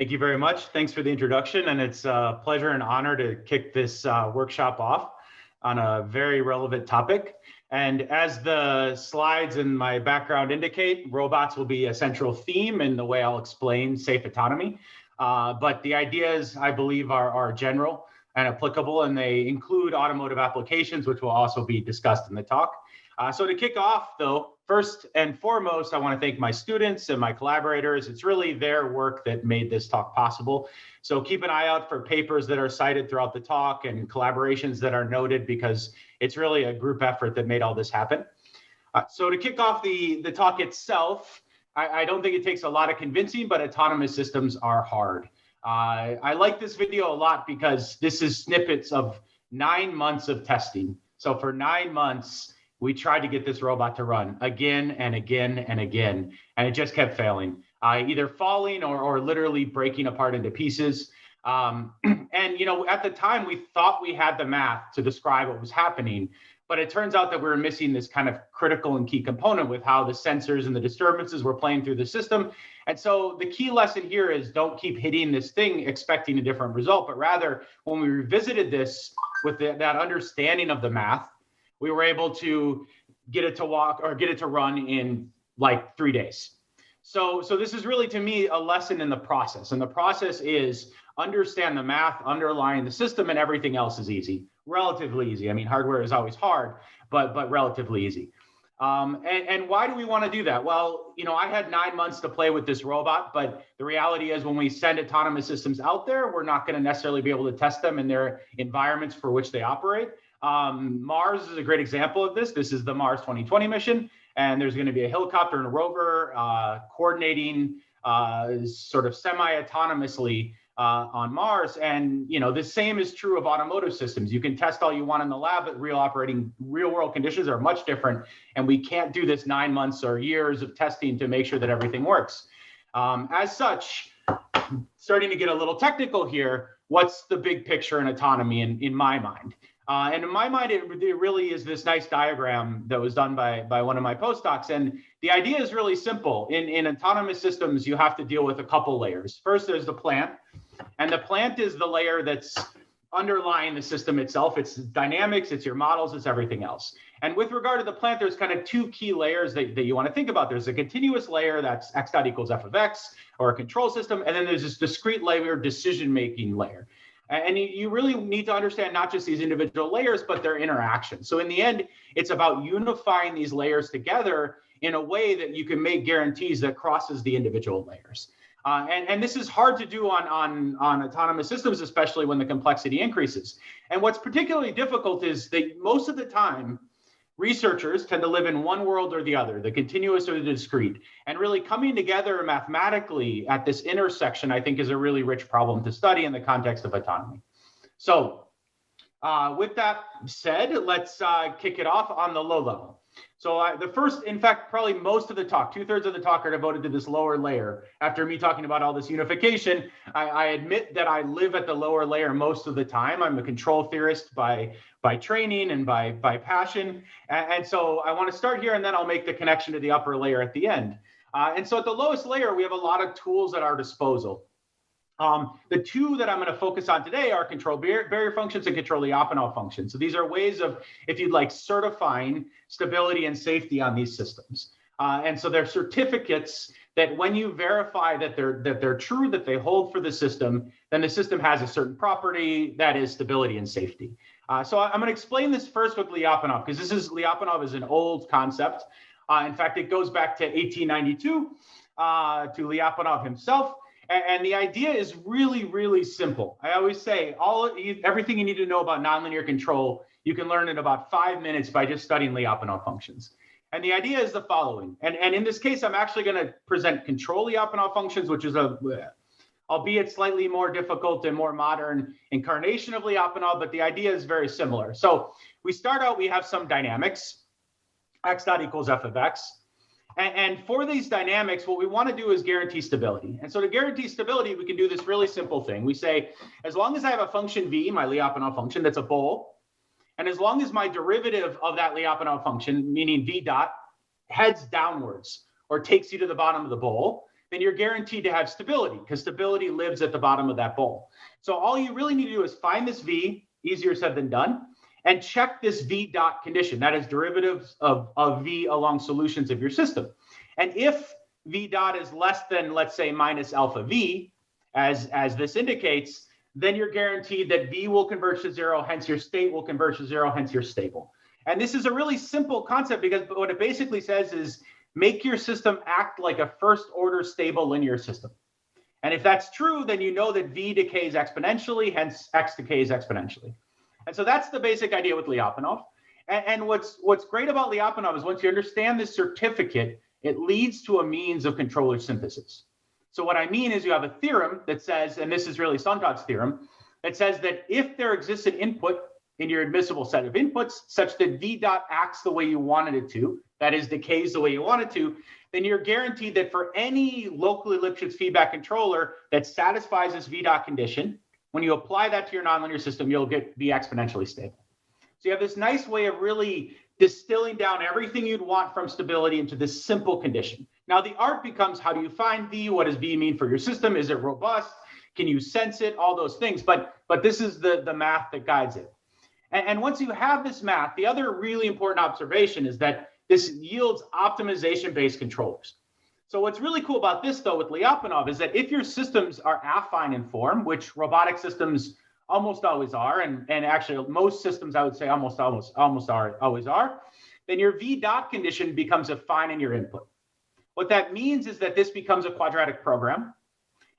Thank you very much. Thanks for the introduction, and it's a pleasure and honor to kick this workshop off on a very relevant topic. And as the slides and my background indicate, robots will be a central theme in the way I'll explain safe autonomy. But the ideas, I believe, are general and applicable, and they include automotive applications, which will also be discussed in the talk. So to kick off, though, first and foremost, I want to thank my students and my collaborators. It's really their work that made this talk possible. So keep an eye out for papers that are cited throughout the talk and collaborations that are noted, because it's really a group effort that made all this happen. So to kick off the talk itself, I don't think it takes a lot of convincing, but autonomous systems are hard. I like this video a lot because this is snippets of 9 months of testing. So for 9 months, we tried to get this robot to run again and again and again, and it just kept failing, either falling or literally breaking apart into pieces. And at the time, we thought we had the math to describe what was happening, but it turns out that we were missing this kind of critical and key component with how the sensors and the disturbances were playing through the system. And so the key lesson here is don't keep hitting this thing expecting a different result, but rather when we revisited this with that understanding of the math, we were able to get it to walk or get it to run in like 3 days. So this is really, to me, a lesson in the process. And the process is understand the math underlying the system, and everything else is easy, relatively easy. I mean, hardware is always hard, but relatively easy. And why do we want to do that? Well, I had 9 months to play with this robot, but the reality is when we send autonomous systems out there, we're not going to necessarily be able to test them in their environments for which they operate. Mars is a great example of this. This is the Mars 2020 mission, and there's going to be a helicopter and a rover coordinating sort of semi-autonomously on Mars. And the same is true of automotive systems. You can test all you want in the lab, but real world conditions are much different, and we can't do this 9 months or years of testing to make sure that everything works. As such, starting to get a little technical here, what's the big picture in autonomy in my mind? And in my mind, it really is this nice diagram that was done by one of my postdocs. And the idea is really simple. In autonomous systems, you have to deal with a couple layers. First, there's the plant. And the plant is the layer that's underlying the system itself. It's dynamics, it's your models, it's everything else. And with regard to the plant, there's kind of two key layers that you want to think about. There's a continuous layer, that's x dot equals f of x, or a control system. And then there's this discrete layer, decision-making layer. And you really need to understand not just these individual layers, but their interactions. So in the end, it's about unifying these layers together in a way that you can make guarantees that crosses the individual layers. And this is hard to do on autonomous systems, especially when the complexity increases. And what's particularly difficult is that most of the time, researchers tend to live in one world or the other, the continuous or the discrete. And really coming together mathematically at this intersection, I think, is a really rich problem to study in the context of autonomy. So with that said, let's kick it off on the low level. So the first, in fact, probably most of the talk, 2/3 of the talk are devoted to this lower layer. After me talking about all this unification, I admit that I live at the lower layer most of the time. I'm a control theorist by training and by passion. And so I want to start here, and then I'll make the connection to the upper layer at the end. And so at the lowest layer, we have a lot of tools at our disposal. The two that I'm going to focus on today are control barrier functions and control Lyapunov functions. So these are ways of, if you'd like, certifying stability and safety on these systems. And so they're certificates that when you verify that they're true, that they hold for the system, then the system has a certain property, that is stability and safety. So I'm going to explain this first with Lyapunov, because Lyapunov is an old concept. In fact, it goes back to 1892 to Lyapunov himself. And the idea is really, really simple. I always say everything you need to know about nonlinear control, you can learn in about 5 minutes by just studying Lyapunov functions. And the idea is the following. And in this case, I'm actually going to present control Lyapunov functions, which is albeit slightly more difficult and more modern incarnation of Lyapunov, but the idea is very similar. So we start out, we have some dynamics, x dot equals f of x. And for these dynamics, what we want to do is guarantee stability. And so to guarantee stability, we can do this really simple thing. We say, as long as I have a function v, my Lyapunov function, that's a bowl, and as long as my derivative of that Lyapunov function, meaning v dot, heads downwards or takes you to the bottom of the bowl, then you're guaranteed to have stability, because stability lives at the bottom of that bowl. So all you really need to do is find this V, easier said than done, and check this V dot condition. That is derivatives of V along solutions of your system. And if V dot is less than, let's say, minus alpha V, as this indicates, then you're guaranteed that V will converge to zero, hence your state will converge to zero, hence you're stable. And this is a really simple concept, because what it basically says is make your system act like a first order stable linear system. And if that's true, then you know that V decays exponentially, hence X decays exponentially. And so that's the basic idea with Lyapunov. And what's great about Lyapunov is once you understand this certificate, it leads to a means of controller synthesis. So what I mean is you have a theorem that says, and this is really Sontag's theorem, that says that if there exists an input in your admissible set of inputs such that V dot acts the way you wanted it to, that is, decays the way you want it to, then you're guaranteed that for any locally Lipschitz feedback controller that satisfies this V dot condition, when you apply that to your nonlinear system, you'll be exponentially stable. So you have this nice way of really distilling down everything you'd want from stability into this simple condition. Now the art becomes, how do you find V? What does V mean for your system? Is it robust? Can you sense it? All those things. But this is the math that guides it. And once you have this math, the other really important observation is that this yields optimization-based controllers. So what's really cool about this, though, with Lyapunov is that if your systems are affine in form, which robotic systems almost always are, and actually most systems I would say always are, then your V dot condition becomes affine in your input. What that means is that this becomes a quadratic program,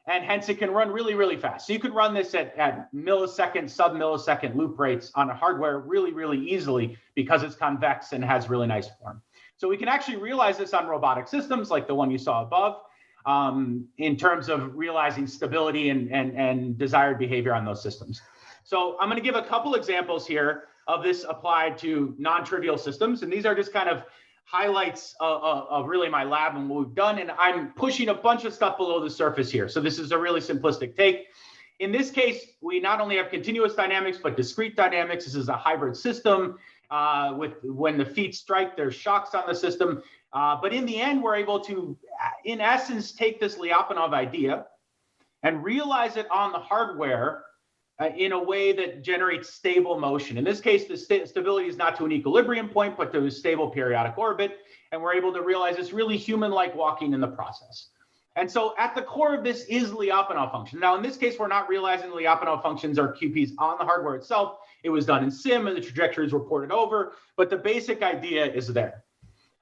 and hence it can run really, really fast. So you could run this at millisecond, sub-millisecond loop rates on a hardware really, really easily because it's convex and has really nice form. So we can actually realize this on robotic systems like the one you saw above, in terms of realizing stability and desired behavior on those systems. So I'm going to give a couple examples here of this applied to non-trivial systems. And these are just kind of highlights of really my lab and what we've done. And I'm pushing a bunch of stuff below the surface here. So this is a really simplistic take. In this case, we not only have continuous dynamics, but discrete dynamics. This is a hybrid system. When the feet strike, there's shocks on the system. But in the end, we're able to, in essence, take this Lyapunov idea and realize it on the hardware in a way that generates stable motion. In this case, the stability is not to an equilibrium point, but to a stable periodic orbit. And we're able to realize it's really human-like walking in the process. And so at the core of this is Lyapunov function. Now, in this case, we're not realizing Lyapunov functions are QPs on the hardware itself. It was done in sim and the trajectories were ported over, but the basic idea is there.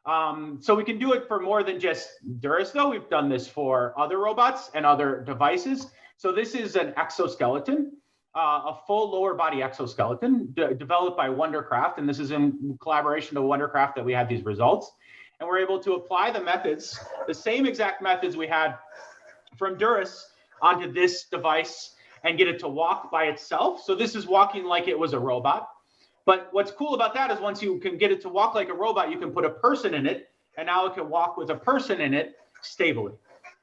So we can do it for more than just Duris, though. We've done this for other robots and other devices. So this is an exoskeleton, a full lower body exoskeleton developed by Wondercraft. And this is in collaboration with Wondercraft that we had these results. And we're able to apply the methods, the same exact methods we had from Duris onto this device and get it to walk by itself. So this is walking like it was a robot. But what's cool about that is once you can get it to walk like a robot, you can put a person in it, and now it can walk with a person in it stably.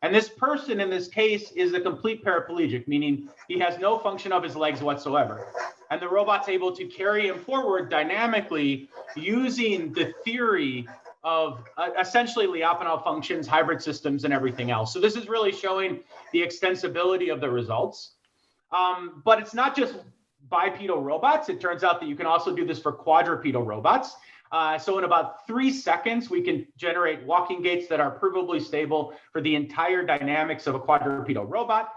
And this person in this case is a complete paraplegic, meaning he has no function of his legs whatsoever. And the robot's able to carry him forward dynamically using the theory of essentially Lyapunov functions, hybrid systems, and everything else. So this is really showing the extensibility of the results. But it's not just bipedal robots. It turns out that you can also do this for quadrupedal robots. So in about 3 seconds, we can generate walking gaits that are provably stable for the entire dynamics of a quadrupedal robot.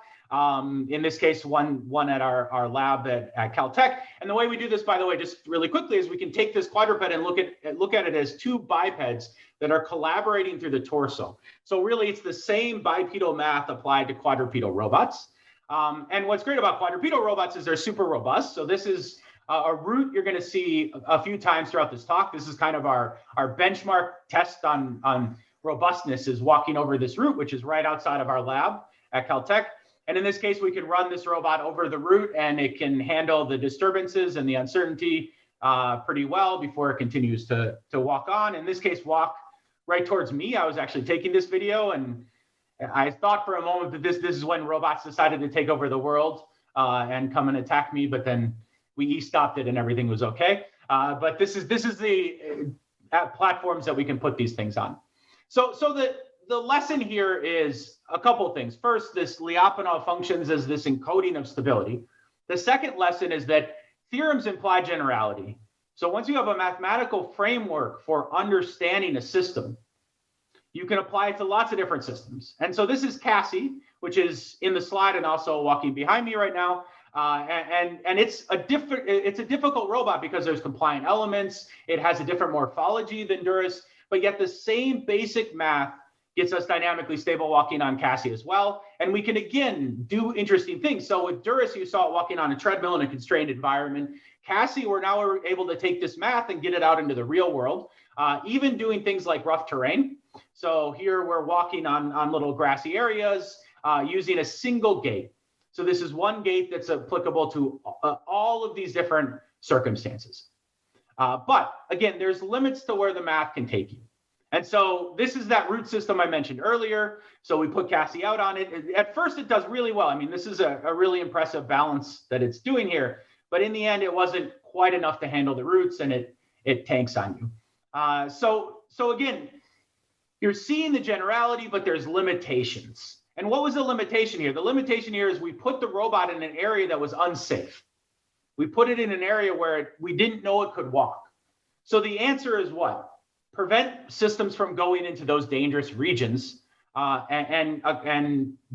In this case, one at our lab at Caltech. And the way we do this, by the way, just really quickly, is we can take this quadruped and look at it as two bipeds that are collaborating through the torso. So really, it's the same bipedal math applied to quadrupedal robots. And what's great about quadrupedal robots is they're super robust. So this is a route you're going to see a few times throughout this talk. This is kind of our benchmark test on robustness, is walking over this route, which is right outside of our lab at Caltech. And in this case, we can run this robot over the route, and it can handle the disturbances and the uncertainty pretty well before it continues to walk on. In this case, walk right towards me. I was actually taking this video, and I thought for a moment that this is when robots decided to take over the world and come and attack me, but then we e-stopped it and everything was okay. But this is the platforms that we can put these things on. So the the lesson here is a couple of things. First, this Lyapunov functions as this encoding of stability. The second lesson is that theorems imply generality. So once you have a mathematical framework for understanding a system, you can apply it to lots of different systems. And so this is Cassie, which is in the slide and also walking behind me right now. And it's a difficult robot because there's compliant elements. It has a different morphology than Duris, but yet the same basic math gets us dynamically stable walking on Cassie as well. And we can, again, do interesting things. So with Duris, you saw it walking on a treadmill in a constrained environment. Cassie, we're now able to take this math and get it out into the real world, even doing things like rough terrain. So here we're walking on little grassy areas using a single gate. So this is one gate that's applicable to all of these different circumstances. But again, there's limits to where the math can take you. And so this is that root system I mentioned earlier. So we put Cassie out on it. At first, it does really well. I mean, this is a really impressive balance that it's doing here. But in the end, it wasn't quite enough to handle the roots, and it tanks on you. So again, you're seeing the generality, but there's limitations. And what was the limitation here? The limitation here is we put the robot in an area that was unsafe. We put it in an area where we didn't know it could walk. So the answer is what? Prevent systems from going into those dangerous regions and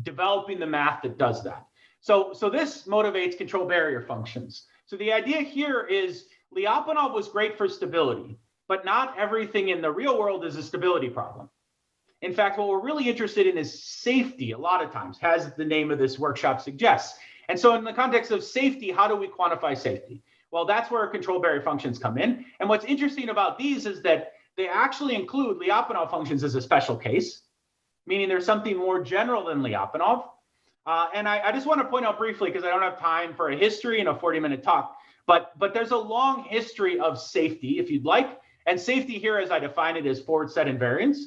developing the math that does that. So this motivates control barrier functions. So the idea here is Lyapunov was great for stability, but not everything in the real world is a stability problem. In fact, what we're really interested in is safety a lot of times, as the name of this workshop suggests. And so in the context of safety, how do we quantify safety? Well, that's where control barrier functions come in. And what's interesting about these is that they actually include Lyapunov functions as a special case, meaning there's something more general than Lyapunov. And I just want to point out briefly, because I don't have time for a history in a 40-minute talk, but there's a long history of safety, if you'd like. And safety here, as I define it, is forward set invariance.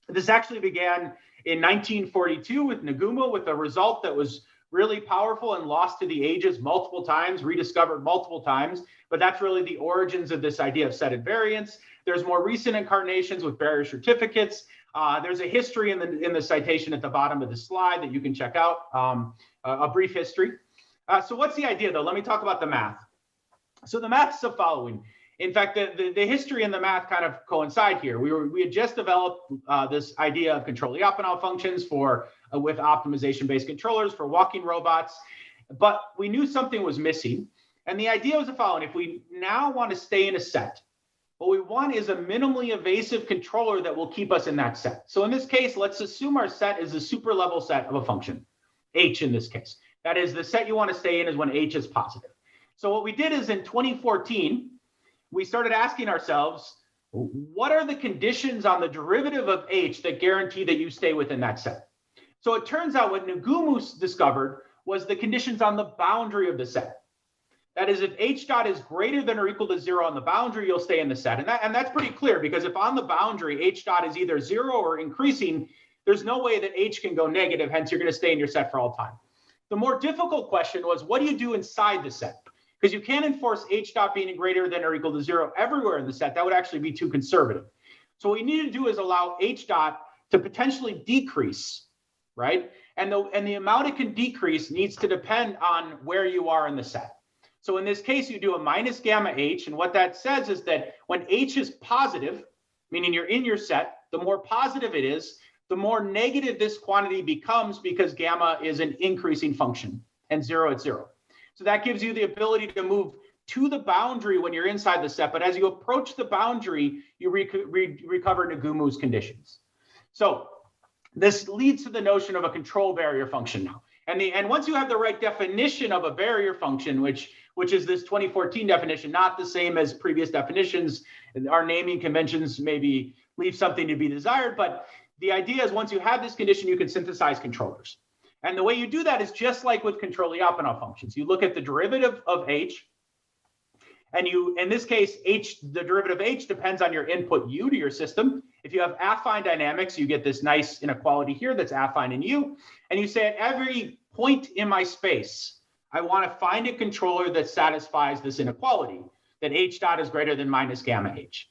This actually began in 1942 with Nagumo, with a result that was really powerful and lost to the ages multiple times, rediscovered multiple times. But that's really the origins of this idea of set invariance. There's more recent incarnations with barrier certificates. There's a history in the citation at the bottom of the slide that you can check out, a brief history. So what's the idea, though? Let me talk about the math. So the math is the following. In fact, the history and the math kind of coincide here. We had just developed this idea of control Lyapunov functions with optimization-based controllers for walking robots, but we knew something was missing. And the idea was the following. If we now want to stay in a set, what we want is a minimally evasive controller that will keep us in that set. So in this case, let's assume our set is a super level set of a function, h in this case. That is, the set you want to stay in is when h is positive. So what we did is in 2014, we started asking ourselves, what are the conditions on the derivative of h that guarantee that you stay within that set? So it turns out what Nagumo discovered was the conditions on the boundary of the set. That is, if h dot is greater than or equal to 0 on the boundary, you'll stay in the set. And that's pretty clear, because if on the boundary h dot is either 0 or increasing, there's no way that h can go negative, hence you're going to stay in your set for all time. The more difficult question was, what do you do inside the set? Because you can't enforce h dot being greater than or equal to 0 everywhere in the set. That would actually be too conservative. So what we need to do is allow h dot to potentially decrease, right? And the amount it can decrease needs to depend on where you are in the set. So in this case, you do a minus gamma h, and what that says is that when h is positive, meaning you're in your set, the more positive it is, the more negative this quantity becomes, because gamma is an increasing function and 0 at 0. So that gives you the ability to move to the boundary when you're inside the set, but as you approach the boundary, you recover Nagumo's conditions. So this leads to the notion of a control barrier function now. And once you have the right definition of a barrier function, which is this 2014 definition, not the same as previous definitions, our naming conventions maybe leave something to be desired, but the idea is once you have this condition, you can synthesize controllers. And the way you do that is just like with control Lyapunov functions. You look at the derivative of h, and in this case, the derivative of h depends on your input u to your system. If you have affine dynamics, you get this nice inequality here that's affine in u. And you say at every point in my space, I want to find a controller that satisfies this inequality, that h dot is greater than minus gamma h.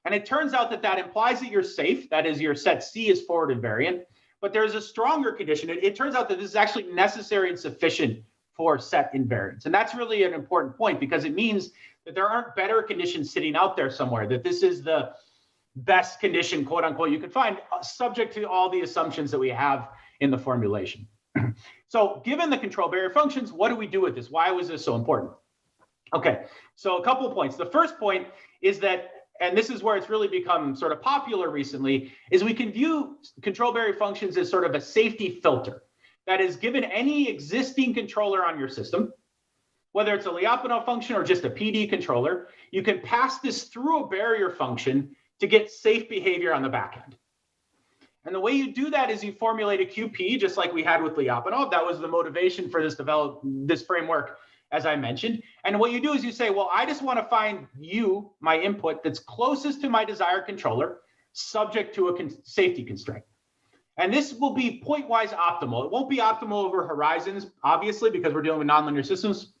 And it turns out that that implies that you're safe. That is, your set C is forward invariant. But there's a stronger condition. It turns out that this is actually necessary and sufficient for set invariance. And that's really an important point because it means that there aren't better conditions sitting out there somewhere, that this is the best condition, quote unquote, you can find, subject to all the assumptions that we have in the formulation. So given the control barrier functions, what do we do with this? Why was this so important? Okay, so a couple of points. The first point is that, and this is where it's really become sort of popular recently, is we can view control barrier functions as sort of a safety filter. That is, given any existing controller on your system, whether it's a Lyapunov function or just a PD controller, you can pass this through a barrier function to get safe behavior on the back end. And the way you do that is you formulate a QP, just like we had with Lyapunov. That was the motivation for this framework, as I mentioned. And what you do is you say, well, I just want to find my input, that's closest to my desired controller, subject to a safety constraint. And this will be point-wise optimal. It won't be optimal over horizons, obviously, because we're dealing with nonlinear systems.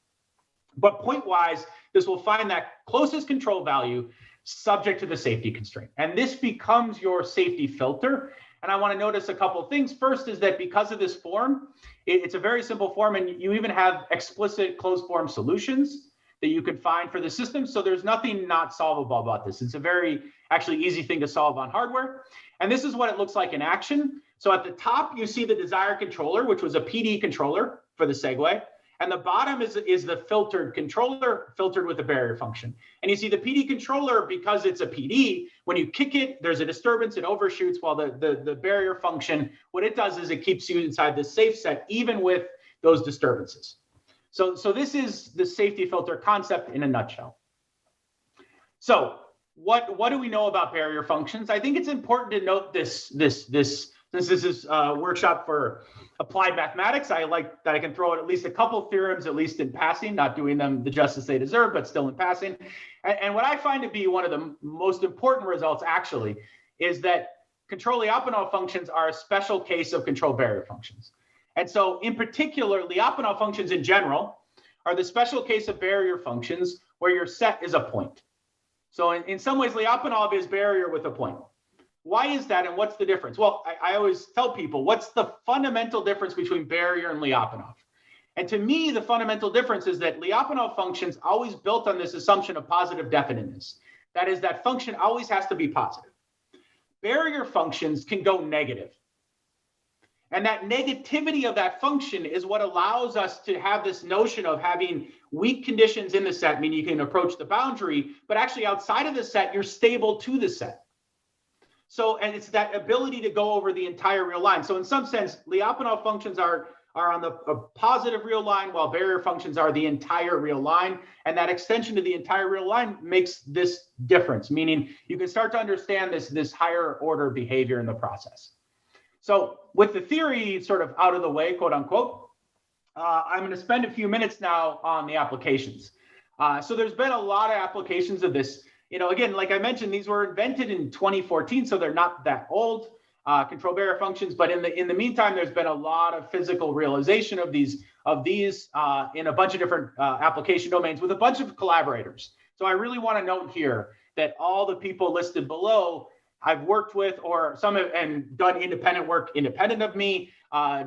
But point-wise, this will find that closest control value subject to the safety constraint. And this becomes your safety filter. And I want to notice a couple of things. First is that because of this form, it's a very simple form, and you even have explicit closed form solutions that you can find for the system. So there's nothing not solvable about this. It's a very actually easy thing to solve on hardware. And this is what it looks like in action. So at the top, you see the desired controller, which was a PD controller for the segue. And the bottom is the filtered controller, filtered with a barrier function. And you see the PD controller, because it's a PD, when you kick it, there's a disturbance, it overshoots, while the barrier function, what it does is it keeps you inside the safe set, even with those disturbances. So this is the safety filter concept in a nutshell. So what do we know about barrier functions? I think it's important to note this since this is a workshop for applied mathematics, I like that I can throw out at least a couple theorems, at least in passing, not doing them the justice they deserve, but still in passing. And what I find to be one of the most important results, actually, is that control Lyapunov functions are a special case of control barrier functions. And so in particular, Lyapunov functions in general are the special case of barrier functions where your set is a point. So in some ways, Lyapunov is barrier with a point. Why is that, and what's the difference? Well, I always tell people, what's the fundamental difference between barrier and Lyapunov? And to me, the fundamental difference is that Lyapunov functions always built on this assumption of positive definiteness. That is, that function always has to be positive. Barrier functions can go negative. And that negativity of that function is what allows us to have this notion of having weak conditions in the set, meaning you can approach the boundary, but actually outside of the set, you're stable to the set. So, and it's that ability to go over the entire real line. So in some sense, Lyapunov functions are on the positive real line, while barrier functions are the entire real line. And that extension to the entire real line makes this difference, meaning you can start to understand this higher order behavior in the process. So with the theory sort of out of the way, quote unquote, I'm going to spend a few minutes now on the applications. So there's been a lot of applications of this. You know, again, like I mentioned, these were invented in 2014, so they're not that old, control barrier functions. But in the meantime, there's been a lot of physical realization of these in a bunch of different application domains with a bunch of collaborators. So I really want to note here that all the people listed below I've worked with, or some have, and done independent work independent of me,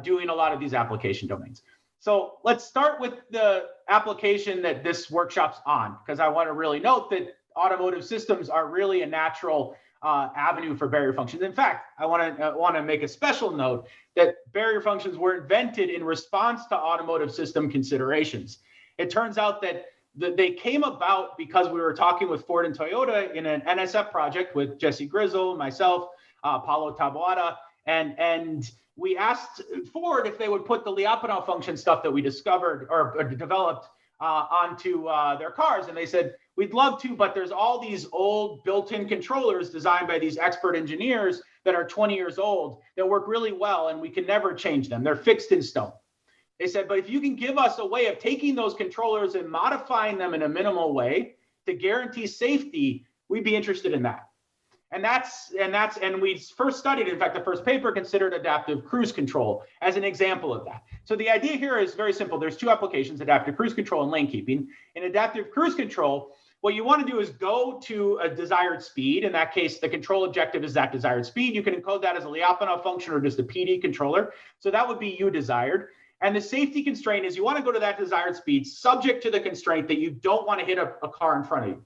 doing a lot of these application domains. So let's start with the application that this workshop's on, because I want to really note that automotive systems are really a natural avenue for barrier functions. In fact, I want to make a special note that barrier functions were invented in response to automotive system considerations. It turns out that they came about because we were talking with Ford and Toyota in an NSF project with Jesse Grizzle, myself, Paulo Taboada, and we asked Ford if they would put the Lyapunov function stuff that we discovered or developed onto their cars. And they said, we'd love to, but there's all these old built-in controllers designed by these expert engineers that are 20 years old that work really well, and we can never change them. They're fixed in stone. They said, but if you can give us a way of taking those controllers and modifying them in a minimal way to guarantee safety, we'd be interested in that. And we first studied, in fact, the first paper considered adaptive cruise control as an example of that. So the idea here is very simple. There's two applications, adaptive cruise control and lane keeping. In adaptive cruise control, what you want to do is go to a desired speed. In that case, the control objective is that desired speed. You can encode that as a Lyapunov function or just a PD controller. So that would be u desired. And the safety constraint is you want to go to that desired speed subject to the constraint that you don't want to hit a car in front of you.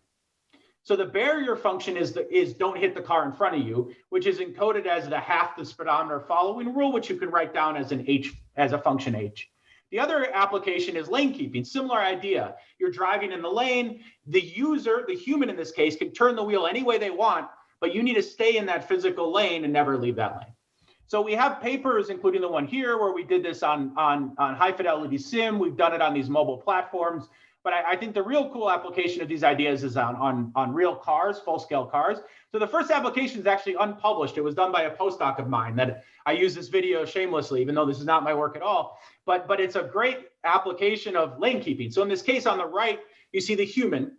So the barrier function is don't hit the car in front of you, which is encoded as the half the speedometer following rule, which you can write down as a function h. The other application is lane keeping. Similar idea. You're driving in the lane. The user, the human in this case, can turn the wheel any way they want, but you need to stay in that physical lane and never leave that lane. So we have papers, including the one here, where we did this on high fidelity sim. We've done it on these mobile platforms. But I think the real cool application of these ideas is on real cars, full-scale cars. So the first application is actually unpublished. It was done by a postdoc of mine that I use this video shamelessly, even though this is not my work at all. But it's a great application of lane keeping. So in this case, on the right, you see the human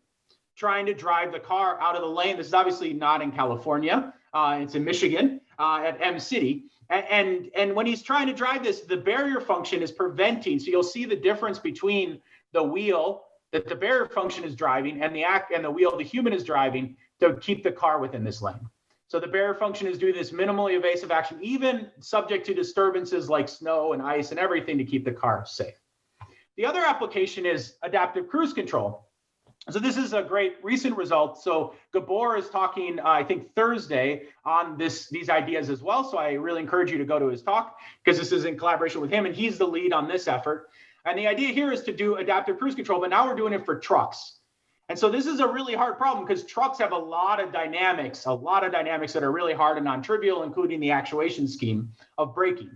trying to drive the car out of the lane. This is obviously not in California. It's in Michigan at Ames City. And when he's trying to drive this, the barrier function is preventing. So you'll see the difference between the wheel that the barrier function is driving and the wheel the human is driving to keep the car within this lane. So the barrier function is doing this minimally evasive action, even subject to disturbances like snow and ice and everything to keep the car safe. The other application is adaptive cruise control. So this is a great recent result. So Gabor is talking, I think Thursday, on these ideas as well. So I really encourage you to go to his talk because this is in collaboration with him and he's the lead on this effort. And the idea here is to do adaptive cruise control, but now we're doing it for trucks. And so this is a really hard problem because trucks have a lot of dynamics that are really hard and non-trivial, including the actuation scheme of braking.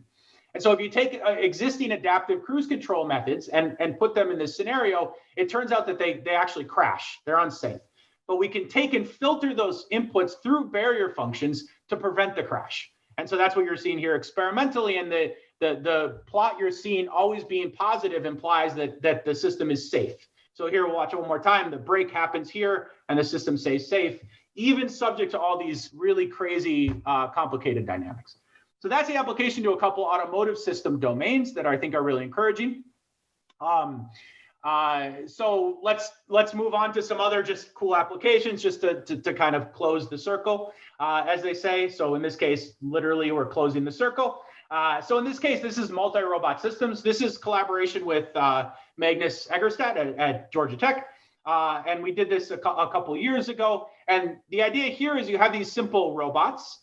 And so if you take existing adaptive cruise control methods and put them in this scenario, it turns out that they actually crash. They're unsafe. But we can take and filter those inputs through barrier functions to prevent the crash. And so that's what you're seeing here experimentally. And the plot you're seeing always being positive implies that the system is safe. So here, we'll watch it one more time. The brake happens here and the system stays safe, even subject to all these really crazy, complicated dynamics. So that's the application to a couple automotive system domains that I think are really encouraging. So let's move on to some other just cool applications just to kind of close the circle, as they say. So in this case, literally, we're closing the circle. So in this case, this is multi-robot systems. This is collaboration with Magnus Egerstad at Georgia Tech. And we did this a couple of years ago. And the idea here is you have these simple robots,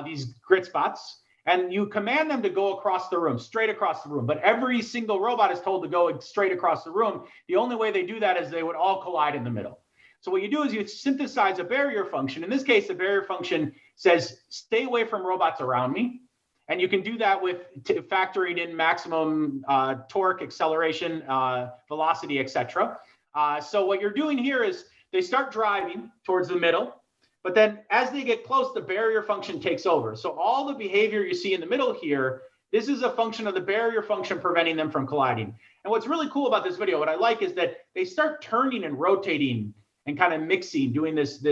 these grit spots, and you command them to go across the room, straight across the room. But every single robot is told to go straight across the room. The only way they do that is they would all collide in the middle. So what you do is you synthesize a barrier function. In this case, the barrier function says, stay away from robots around me. And you can do that with factoring in maximum torque, acceleration, velocity, etc. So what you're doing here is they start driving towards the middle, but then as they get close, the barrier function takes over. So all the behavior you see in the middle here, this is a function of the barrier function preventing them from colliding. And what's really cool about this video, what I like is that they start turning and rotating and kind of mixing, doing this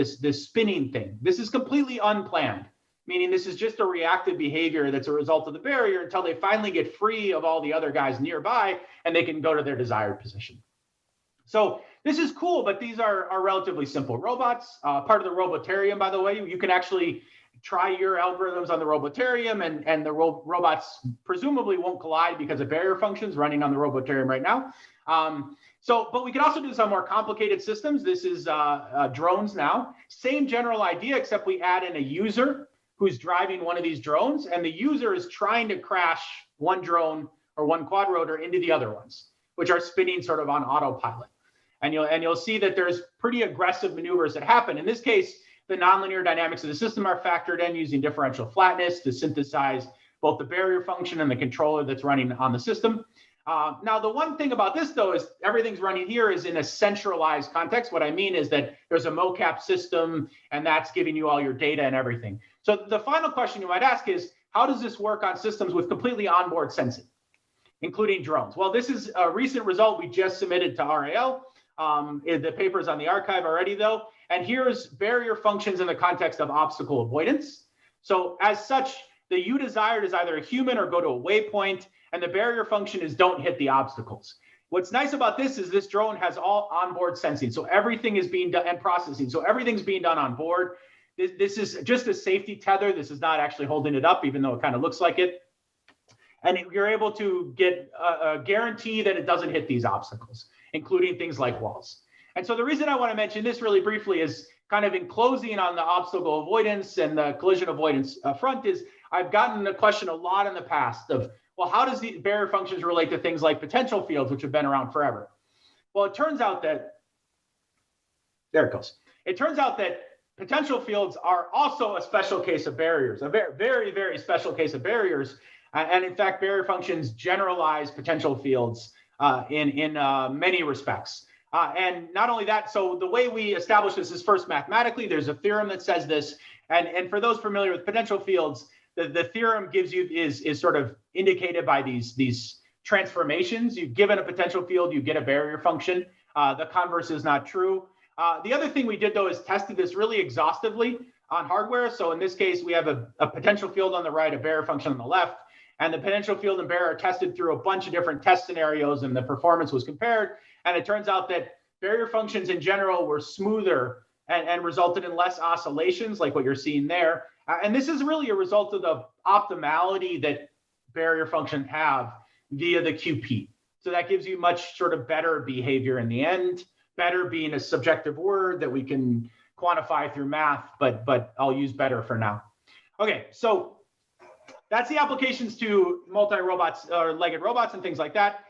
spinning thing. This is completely unplanned, meaning this is just a reactive behavior that's a result of the barrier until they finally get free of all the other guys nearby and they can go to their desired position. So this is cool, but these are relatively simple robots. Part of the Robotarium, by the way, you can actually try your algorithms on the Robotarium and the robots presumably won't collide because of barrier functions running on the Robotarium right now. But we can also do some more complicated systems. This is drones now. Same general idea, except we add in a user who's driving one of these drones, and the user is trying to crash one drone or one quadrotor into the other ones, which are spinning sort of on autopilot. And you'll see that there's pretty aggressive maneuvers that happen. In this case, the nonlinear dynamics of the system are factored in using differential flatness to synthesize both the barrier function and the controller that's running on the system. Now, the one thing about this, though, is everything's running here is in a centralized context. What I mean is that there's a mocap system, and that's giving you all your data and everything. So the final question you might ask is, how does this work on systems with completely onboard sensing, including drones? Well, this is a recent result we just submitted to RAL. The paper's on the archive already, though. And here's barrier functions in the context of obstacle avoidance. So as such, the U desired is either a human or go to a waypoint, and the barrier function is don't hit the obstacles. What's nice about this is this drone has all onboard sensing. So everything is being done and processing. So everything's being done on board. This is just a safety tether. This is not actually holding it up, even though it kind of looks like it. And you're able to get a guarantee that it doesn't hit these obstacles, including things like walls. And so the reason I want to mention this really briefly is kind of in closing on the obstacle avoidance and the collision avoidance front is I've gotten the question a lot in the past of, well, how does the barrier functions relate to things like potential fields, which have been around forever? Well, it turns out that, there it goes. It turns out that potential fields are also a special case of barriers, a very, very, very special case of barriers. And in fact, barrier functions generalize potential fields in many respects. And not only that, so the way we establish this is first mathematically. There's a theorem that says this. And for those familiar with potential fields, the theorem gives you is sort of indicated by these transformations. You've given a potential field, you get a barrier function. The converse is not true. The other thing we did, though, is tested this really exhaustively on hardware. So in this case, we have a potential field on the right, a barrier function on the left. And the potential field and barrier are tested through a bunch of different test scenarios, and the performance was compared. And it turns out that barrier functions in general were smoother and resulted in less oscillations like what you're seeing there. And this is really a result of the optimality that barrier functions have via the QP. So that gives you much sort of better behavior in the end, better being a subjective word that we can quantify through math, but I'll use better for now. Okay, so that's the applications to multi-robots or legged robots and things like that.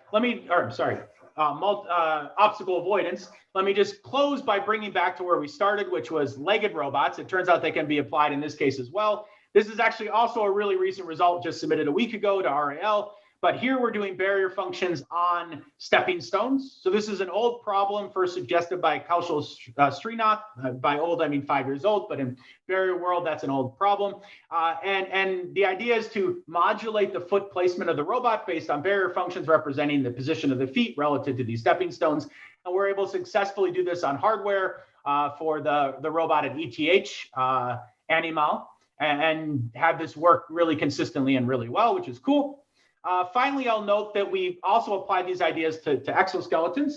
Obstacle avoidance. Let me just close by bringing back to where we started, which was legged robots. It turns out they can be applied in this case as well. This is actually also a really recent result just submitted a week ago to RAL. But here we're doing barrier functions on stepping stones. So this is an old problem first suggested by Kaushal Srinath. By old, I mean 5 years old, but in barrier world, that's an old problem. And the idea is to modulate the foot placement of the robot based on barrier functions representing the position of the feet relative to these stepping stones. And we're able to successfully do this on hardware for the robot at ETH, Animal, and have this work really consistently and really well, which is cool. Finally, I'll note that we also applied these ideas to exoskeletons.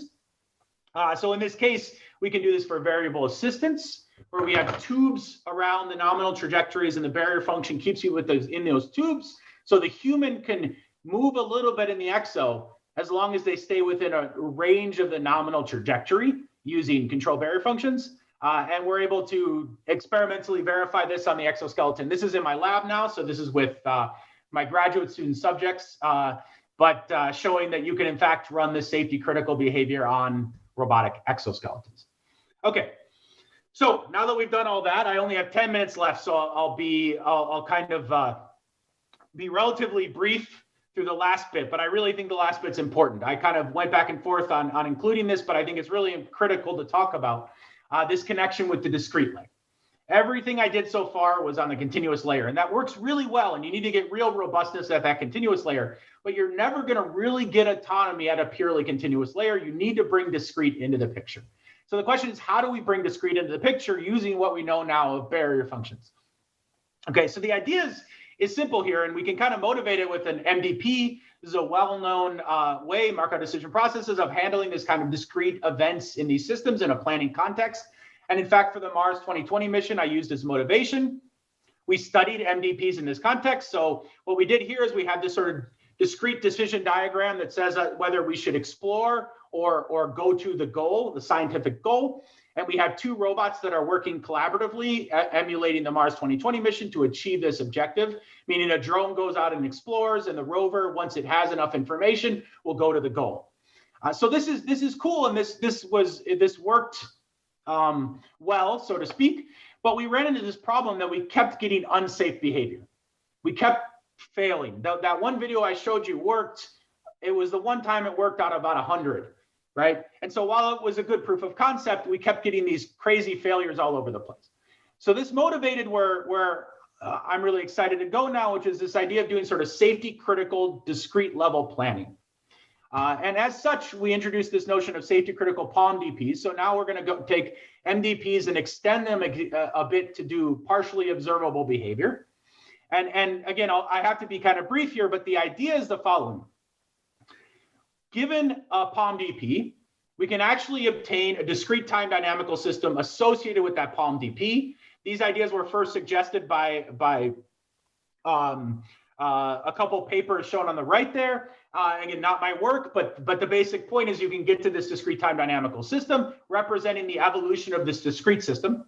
So in this case, we can do this for variable assistance, where we have tubes around the nominal trajectories, and the barrier function keeps you with those in those tubes. So the human can move a little bit in the exo as long as they stay within a range of the nominal trajectory using control barrier functions. And we're able to experimentally verify this on the exoskeleton. This is in my lab now, so this is with my graduate student subjects, but showing that you can in fact run this safety critical behavior on robotic exoskeletons. Okay, so now that we've done all that, I only have 10 minutes left, so I'll kind of be relatively brief through the last bit, but I really think the last bit's important. I kind of went back and forth on including this, but I think it's really critical to talk about this connection with the discrete leg. Everything I did so far was on the continuous layer, and that works really well, and you need to get real robustness at that continuous layer, but you're never going to really get autonomy at a purely continuous layer. You need to bring discrete into the picture. So the question is, how do we bring discrete into the picture using what we know now of barrier functions? Okay, so the idea is simple here, and we can kind of motivate it with an MDP. This is a well-known way, Markov decision processes, of handling this kind of discrete events in these systems in a planning context. And in fact, for the Mars 2020 mission, I used as motivation. We studied MDPs in this context. So what we did here is we had this sort of discrete decision diagram that says whether we should explore or go to the goal, the scientific goal. And we have two robots that are working collaboratively, emulating the Mars 2020 mission to achieve this objective, meaning a drone goes out and explores, and the rover, once it has enough information, will go to the goal. So this is cool, and this worked well, so to speak, but we ran into this problem that we kept getting unsafe behavior. We kept failing. That one video I showed you worked. It was the one time it worked out of about 100, right? And so while it was a good proof of concept, we kept getting these crazy failures all over the place. So this motivated where I'm really excited to go now, which is this idea of doing sort of safety critical discrete level planning. And as such, we introduced this notion of safety critical palm DPs. So now we're going to go take MDPs and extend them a bit to do partially observable behavior. And again, I have to be kind of brief here, but the idea is the following. given a PALM DP, we can actually obtain a discrete time dynamical system associated with that PALM DP. These ideas were first suggested by a couple papers shown on the right there. Again, not my work, but the basic point is you can get to this discrete time dynamical system representing the evolution of this discrete system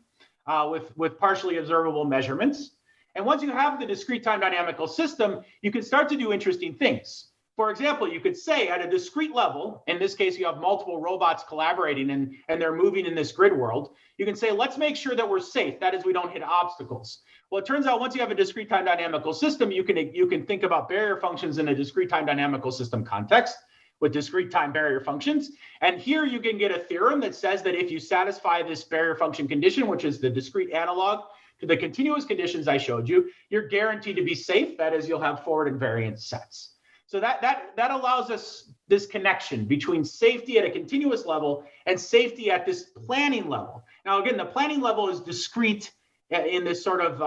with partially observable measurements. And once you have the discrete time dynamical system, you can start to do interesting things. For example, you could say at a discrete level, in this case, you have multiple robots collaborating and they're moving in this grid world. You can say, let's make sure that we're safe. That is, we don't hit obstacles. Well, it turns out once you have a discrete time dynamical system, you can think about barrier functions in a discrete time dynamical system context with discrete time barrier functions. And here you can get a theorem that says that if you satisfy this barrier function condition, which is the discrete analog to the continuous conditions I showed you, you're guaranteed to be safe. That is, you'll have forward invariance sets. So that allows us this connection between safety at a continuous level and safety at this planning level. Now, again, the planning level is discrete in this sort of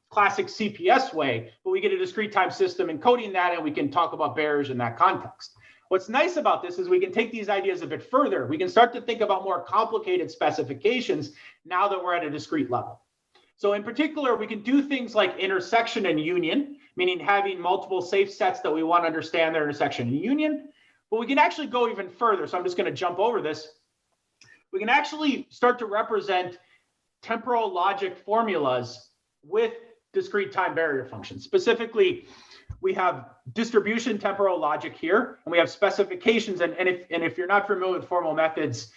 classic CPS way, but we get a discrete time system encoding that, and we can talk about barriers in that context. What's nice about this is we can take these ideas a bit further. We can start to think about more complicated specifications now that we're at a discrete level. So in particular, we can do things like intersection and union, meaning having multiple safe sets that we want to understand their intersection and union. But we can actually go even further. So I'm just going to jump over this. We can actually start to represent temporal logic formulas with discrete time barrier functions. Specifically, we have distribution temporal logic here, and we have specifications. And if you're not familiar with formal methods,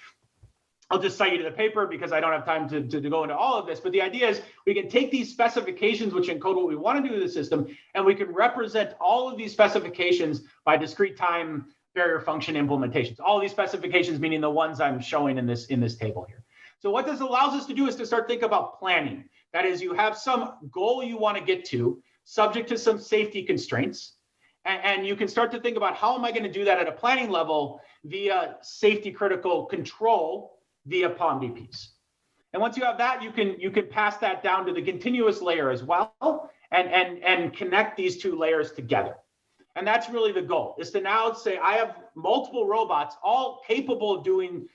I'll just cite you to the paper because I don't have time to go into all of this. But the idea is we can take these specifications, which encode what we want to do to the system, and we can represent all of these specifications by discrete time barrier function implementations. All of these specifications meaning the ones I'm showing in this table here. So what this allows us to do is to start thinking about planning. That is, you have some goal you want to get to, subject to some safety constraints. And you can start to think about how am I going to do that at a planning level via safety critical control via PALM DPs. And once you have that, you can pass that down to the continuous layer as well and connect these two layers together. And that's really the goal, is to now say I have multiple robots all capable of doing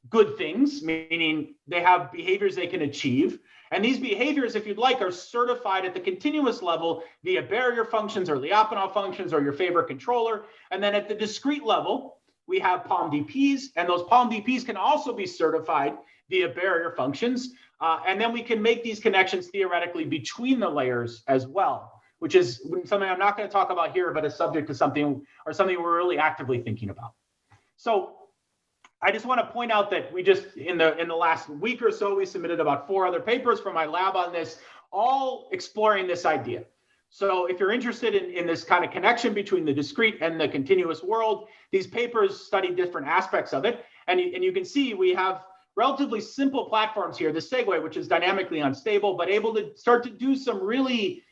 good things, meaning they have behaviors they can achieve. And these behaviors, if you'd like, are certified at the continuous level via barrier functions or Lyapunov functions or your favorite controller. And then at the discrete level, we have PALM DPs, and those PALM DPs can also be certified via barrier functions. And then we can make these connections theoretically between the layers as well, which is something I'm not going to talk about here, but is subject to something we're really actively thinking about. So I just want to point out that we just, in the last week or so, we submitted about 4 other papers from my lab on this, all exploring this idea. So if you're interested in this kind of connection between the discrete and the continuous world, these papers study different aspects of it. And you can see we have relatively simple platforms here, the Segway, which is dynamically unstable, but able to start to do some really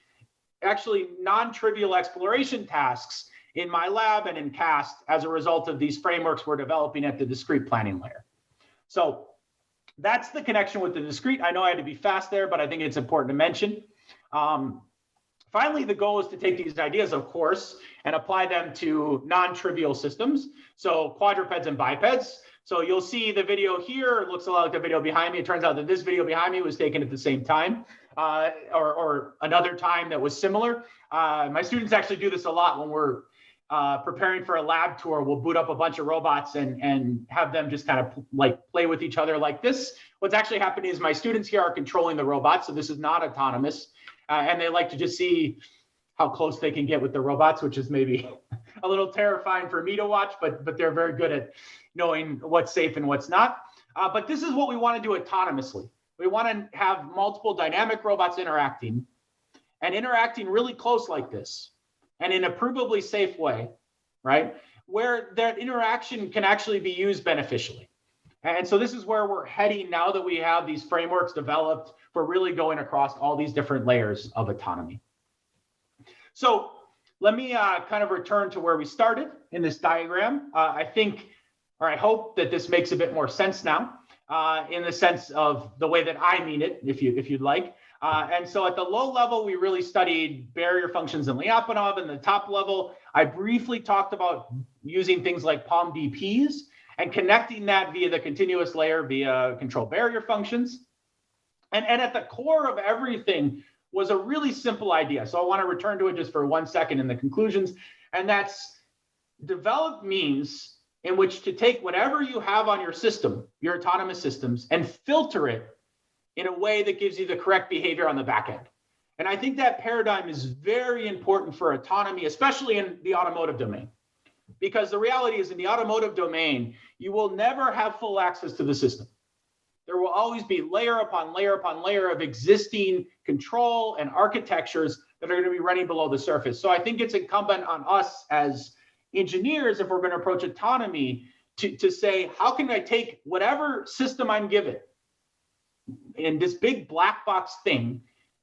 actually non-trivial exploration tasks in my lab and in CAST as a result of these frameworks we're developing at the discrete planning layer. So that's the connection with the discrete. I know I had to be fast there, but I think it's important to mention. Finally, the goal is to take these ideas, of course, and apply them to non-trivial systems. So quadrupeds and bipeds. So you'll see the video here. It looks a lot like the video behind me. It turns out that this video behind me was taken at the same time or another time that was similar. My students actually do this a lot when we're preparing for a lab tour. We'll boot up a bunch of robots and have them just kind of like play with each other like this. What's actually happening is my students here are controlling the robots. So this is not autonomous. And they like to just see how close they can get with the robots, which is maybe a little terrifying for me to watch, but they're very good at knowing what's safe and what's not. But this is what we want to do autonomously. We want to have multiple dynamic robots interacting really close like this and in a provably safe way, right? Where that interaction can actually be used beneficially. And so this is where we're heading now that we have these frameworks developed for really going across all these different layers of autonomy. So let me kind of return to where we started in this diagram. I think, or I hope that this makes a bit more sense now in the sense of the way that I mean it, if you'd like. And so at the low level, we really studied barrier functions in Lyapunov. And the top level, I briefly talked about using things like PALM DPs and connecting that via the continuous layer via control barrier functions. And at the core of everything was a really simple idea. So I want to return to it just for 1 second in the conclusions. And that's develop means in which to take whatever you have on your system, your autonomous systems, and filter it in a way that gives you the correct behavior on the back end. And I think that paradigm is very important for autonomy, especially in the automotive domain. Because the reality is in the automotive domain, you will never have full access to the system. There will always be layer upon layer upon layer of existing control and architectures that are going to be running below the surface. So I think it's incumbent on us as engineers, if we're going to approach autonomy, to say, how can I take whatever system I'm given in this big black box thing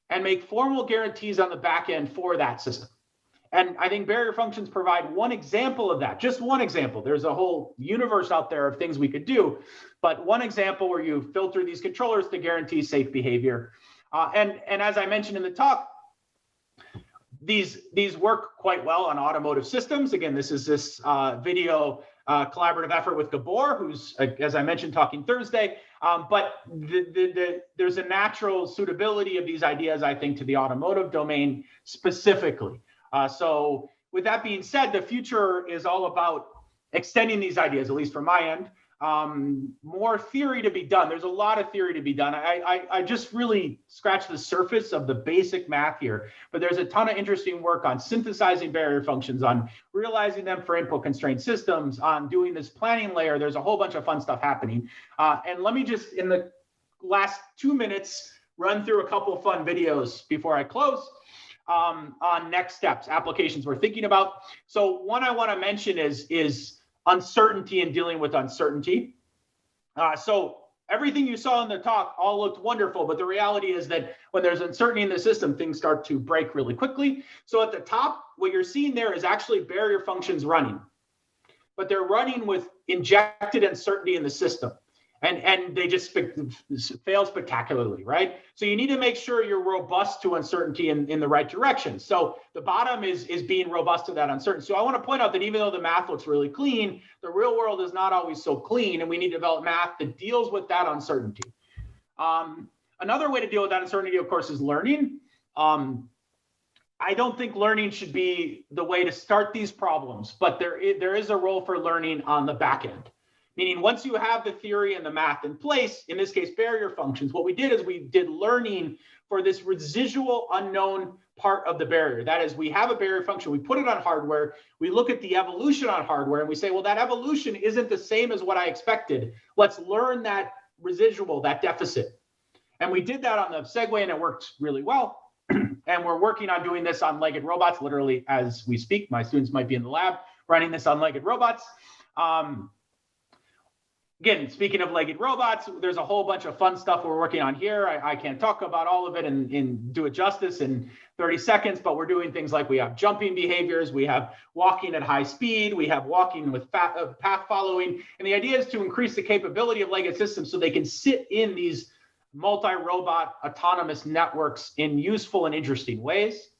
and make formal guarantees on the back end for that system? And I think barrier functions provide one example of that, just one example. There's a whole universe out there of things we could do, but one example where you filter these controllers to guarantee safe behavior. And as I mentioned in the talk, these work quite well on automotive systems. Again, this is this video collaborative effort with Gabor, who's, as I mentioned, talking Thursday. But there's a natural suitability of these ideas, I think, to the automotive domain specifically. So with that being said, the future is all about extending these ideas, at least from my end. More theory to be done. There's a lot of theory to be done. I just really scratched the surface of the basic math here, but there's a ton of interesting work on synthesizing barrier functions, on realizing them for input constrained systems, on doing this planning layer. There's a whole bunch of fun stuff happening. And let me just, in the last 2 minutes, run through a couple of fun videos before I close. On next steps, applications we're thinking about. So one I want to mention is uncertainty and dealing with uncertainty. So everything you saw in the talk all looked wonderful, but the reality is that when there's uncertainty in the system, things start to break really quickly. So at the top, what you're seeing there is actually barrier functions running, but they're running with injected uncertainty in the system. And they just fail spectacularly, right? So you need to make sure you're robust to uncertainty in the right direction. So the bottom is being robust to that uncertainty. So I want to point out that even though the math looks really clean, the real world is not always so clean, and we need to develop math that deals with that uncertainty. Another way to deal with that uncertainty, of course, is learning. I don't think learning should be the way to start these problems, but there is a role for learning on the back end. Meaning once you have the theory and the math in place, in this case, barrier functions, what we did is we did learning for this residual unknown part of the barrier. That is, we have a barrier function, we put it on hardware, we look at the evolution on hardware, and we say, well, that evolution isn't the same as what I expected. Let's learn that residual, that deficit. And we did that on the Segway, and it worked really well. And we're working on doing this on legged robots, literally as we speak. My students might be in the lab running this on legged robots. Again, speaking of legged robots, there's a whole bunch of fun stuff we're working on here. I can't talk about all of it and do it justice in 30 seconds, but we're doing things like we have jumping behaviors, we have walking at high speed, we have walking with path following. And the idea is to increase the capability of legged systems so they can sit in these multi-robot autonomous networks in useful and interesting ways.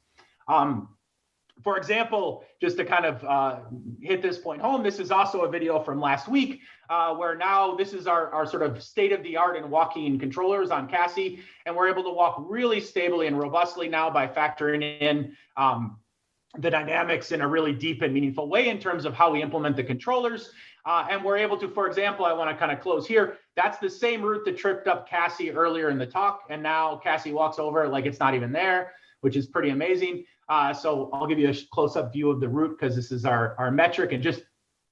For example, just to kind of hit this point home, this is also a video from last week where now this is our sort of state-of-the-art in walking controllers on Cassie, and we're able to walk really stably and robustly now by factoring in the dynamics in a really deep and meaningful way in terms of how we implement the controllers. And we're able to, for example, I want to kind of close here. That's the same route that tripped up Cassie earlier in the talk, and now Cassie walks over like it's not even there, which is pretty amazing. So I'll give you a close-up view of the route because this is our metric, and just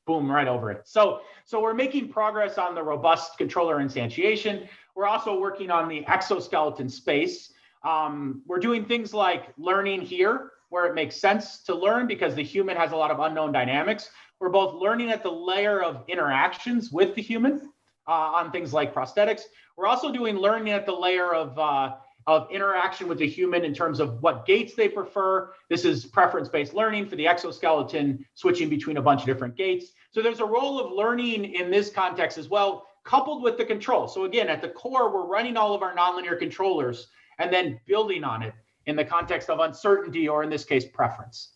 boom, right over it. So we're making progress on the robust controller instantiation. We're also working on the exoskeleton space. We're doing things like learning here where it makes sense to learn because the human has a lot of unknown dynamics. We're both learning at the layer of interactions with the human on things like prosthetics. We're also doing learning at the layer of interaction with the human in terms of what gaits they prefer. This is preference-based learning for the exoskeleton, switching between a bunch of different gaits. So there's a role of learning in this context as well, coupled with the control. So again, at the core, we're running all of our nonlinear controllers and then building on it in the context of uncertainty, or in this case, preference.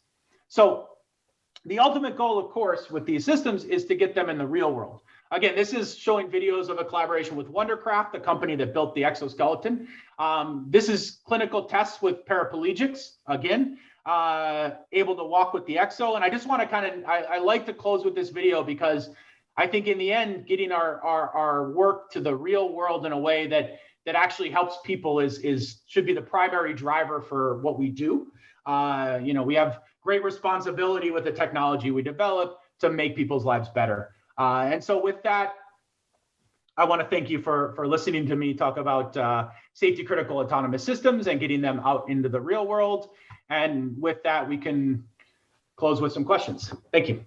So The ultimate goal, of course, with these systems is to get them in the real world. Again, this is showing videos of a collaboration with Wondercraft, the company that built the exoskeleton. This is clinical tests with paraplegics, again, able to walk with the exo. And I just want to I like to close with this video because I think in the end, getting our work to the real world in a way that actually helps people should be the primary driver for what we do. We have great responsibility with the technology we develop to make people's lives better. And so with that, I want to thank you for listening to me talk about safety critical autonomous systems and getting them out into the real world. And with that, we can close with some questions. Thank you.